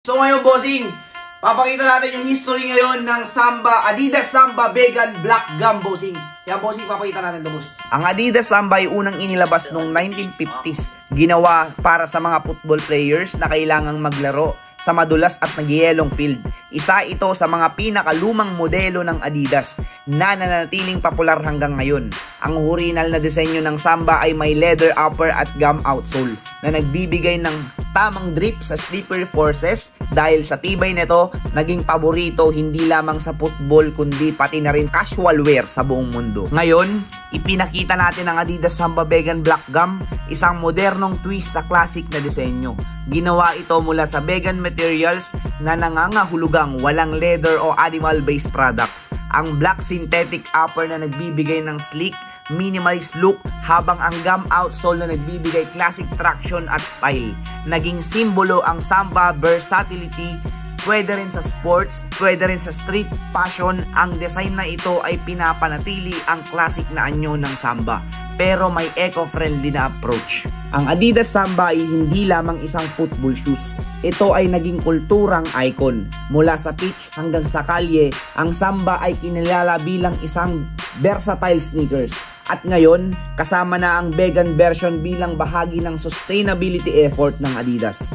So ngayon, bossing, papakita natin yung history ngayon ng Samba, Adidas Samba Vegan Black Gum, bossing. Yan, bossing, papakita natin ito, boss. Ang Adidas Samba ay unang inilabas noong 1950s. Ginawa para sa mga football players na kailangang maglaro sa madulas at nagyayelong field. Isa ito sa mga pinakalumang modelo ng Adidas na nananatiling popular hanggang ngayon. Ang original na disenyo ng Samba ay may leather upper at gum outsole na nagbibigay ng tamang drip sa slippery forces. Dahil sa tibay nito, naging paborito hindi lamang sa football kundi pati na rin casual wear sa buong mundo. Ngayon, ipinakita natin ang Adidas Samba Vegan Black Gum, isang modernong twist sa classic na disenyo. Ginawa ito mula sa vegan materials na nangangahulugang walang leather o animal-based products. Ang black synthetic upper na nagbibigay ng sleek, minimalist look, habang ang gum outsole na nagbibigay classic traction at style. Naging simbolo ang Samba versatility. Pwede rin sa sports, pwede rin sa street fashion. Ang design na ito ay pinapanatili ang classic na anyo ng Samba, pero may eco-friendly na approach. Ang Adidas Samba ay hindi lamang isang football shoes. Ito ay naging kulturang icon. Mula sa pitch hanggang sa kalye, ang Samba ay kinilala bilang isang versatile sneakers. At ngayon, kasama na ang vegan version bilang bahagi ng sustainability effort ng Adidas.